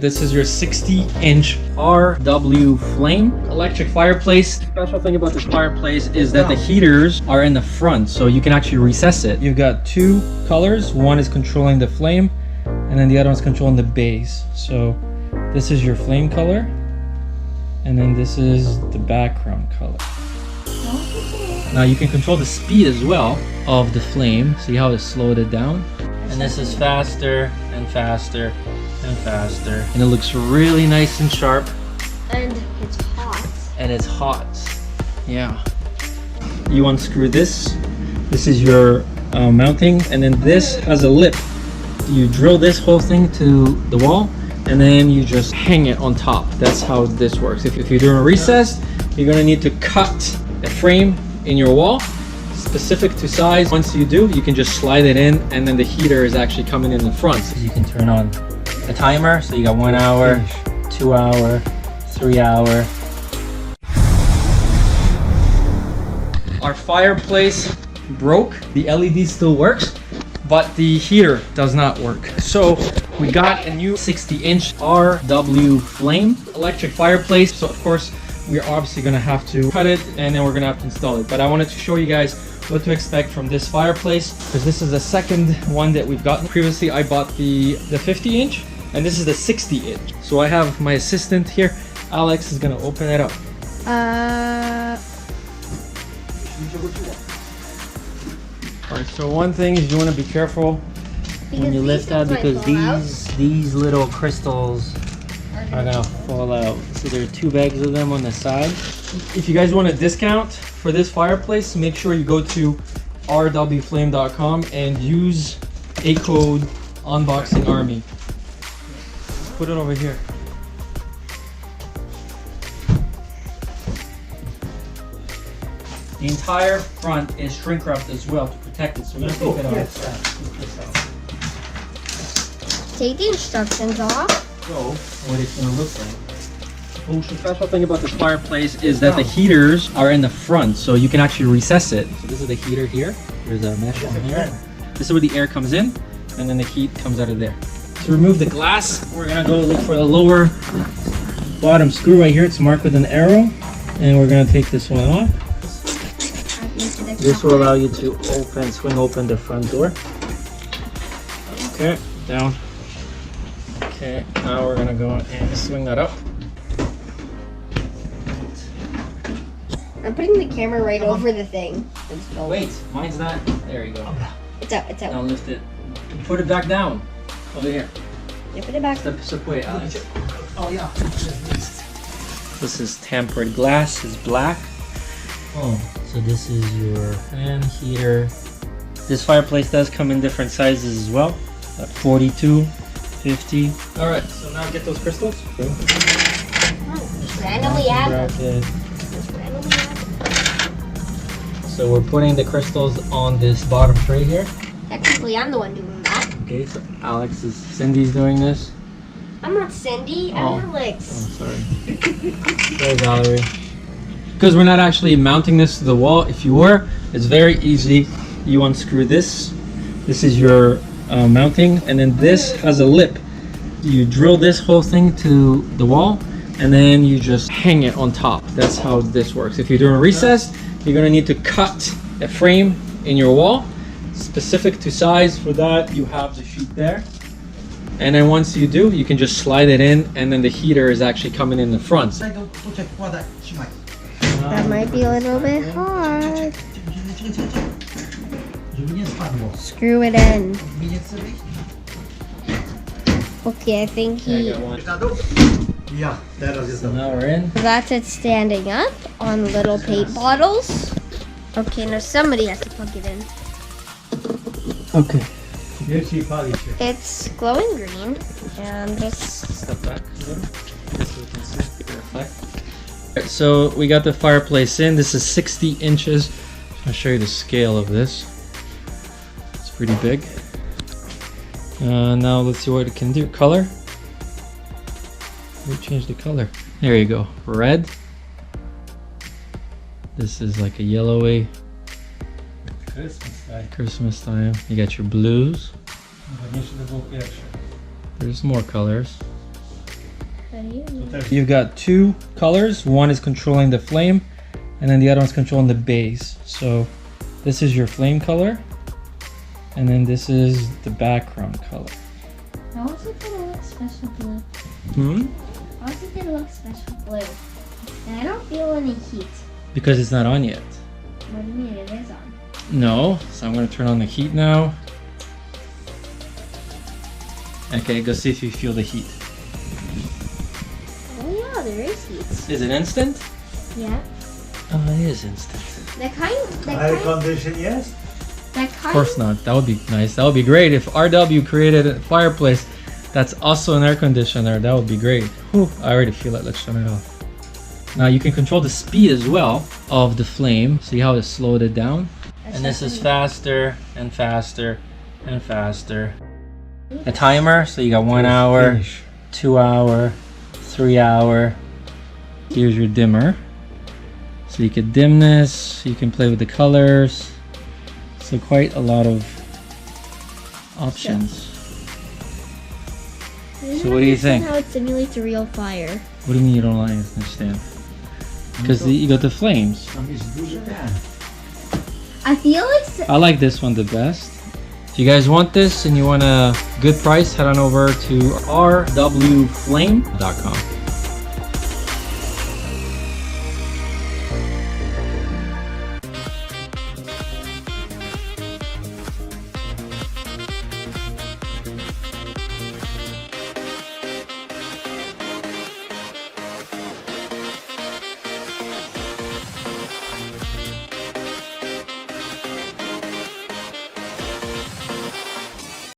This is your 60-inch RW flame electric fireplace. The special thing about this fireplace is that the heaters are in the front, so you can actually recess it. You've got two colors. One is controlling the flame, and then the other one's controlling the base. So this is your flame color, and then this is the background color. Now you can control the speed as well of the flame. See how it slowed it down? And this is faster and faster and faster. And it looks really nice and sharp. And it's hot. And it's hot. Yeah. You unscrew this. This is your mounting. And then this has a lip. You drill this whole thing to the wall, and then you just hang it on top. That's how this works. If you're doing a recess, you're gonna need to cut a frame in your wall specific to size. Once you do, you can just slide it in, and then the heater is actually coming in the front. So you can turn on a timer. So you got 1 hour, 2 hour, 3 hour. Our fireplace broke. The LED still works, but the heater does not work. So we got a new 60-inch RW flame electric fireplace. So of course, we're obviously gonna have to cut it, and then we're gonna have to install it. But I wanted to show you guys what to expect from this fireplace, because this is the second one that we've gotten. Previously, I bought the 50-inch, and this is the 60-inch. So I have my assistant here. Alex is gonna open it up. Alright, so one thing is you wanna be careful when you lift out, because these little crystals are gonna fall out. So there are 2 bags of them on the side. If you guys want a discount for this fireplace, make sure you go to rwflame.com and use a code Unboxing Army. Put it over here. The entire front is shrink wrapped as well to protect it. So we're gonna take it off. Take the instructions off. So, what it's gonna look like. The special thing about this fireplace is that the heaters are in the front, so you can actually recess it. So this is the heater here. There's a mesh on here. This is where the air comes in, and then the heat comes out of there. To remove the glass, we're gonna go look for the lower bottom screw right here. It's marked with an arrow, and we're gonna take this one off. This will allow you to swing open the front door. Okay, down. Okay, now we're gonna go and swing that up. I'm putting the camera right over the thing. Wait, mine's not. There you go. It's out, it's out. Now lift it. Put it back down. Over here. Yeah, put it back. Step away, Alex. Oh yeah. This is tempered glass. It's black. Oh, so this is your fan heater. This fireplace does come in different sizes as well. 42, 50. All right, so now get those crystals. Okay. Randomly add them. So we're putting the crystals on this bottom tray here. Technically, I'm the one doing that. Okay, so Cindy's doing this. I'm not Cindy, I'm Alex. Oh, sorry. Sorry, Valerie. Because we're not actually mounting this to the wall. If you were, it's very easy. You unscrew this. This is your mounting, and then this has a lip. You drill this whole thing to the wall, and then you just hang it on top. That's how this works. If you're doing a recess, you're gonna need to cut a frame in your wall specific to size. For that, you have the sheet there. And then once you do, you can just slide it in, and then the heater is actually coming in the front. That might be a little bit hard. Screw it in. Okay, I think he... Yeah, so now we're in. That's it standing up on little paint bottles. Okay, now somebody has to plug it in. Okay. It's glowing green, and just... Step back a little, so we can see the reflect. Alright, so we got the fireplace in. This is 60 inches. I'll show you the scale of this. It's pretty big. Now let's see what it can do. Color. We change the color. There you go. Red. This is like a yellowy. Christmas time. You got your blues. There's more colors. What do you mean? You've got two colors. One is controlling the flame, and then the other one's controlling the base. So this is your flame color, and then this is the background color. How is it gonna look special blue? How is it gonna look special blue? And I don't feel any heat. Because it's not on yet. What do you mean it is on? No, so I'm gonna turn on the heat now. Okay, go see if you feel the heat. Oh yeah, there is heat. Is it instant? Yeah. Oh, it is instant. Air condition, yes? Of course not. That would be nice. That would be great if RW created a fireplace that's also an air conditioner. That would be great. Whew, I already feel it. Let's turn it off. Now you can control the speed as well of the flame. See how it slowed it down? And this is faster and faster and faster. A timer, so you got 1 hour, 2 hour, 3 hour. Here's your dimmer. So you can dim this, you can play with the colors. So quite a lot of options. So what do you think? How it simulates a real fire. What do you mean you don't understand? Because you got the flames. I feel like I like this one the best. If you guys want this and you want a good price, head on over to rwflame.com.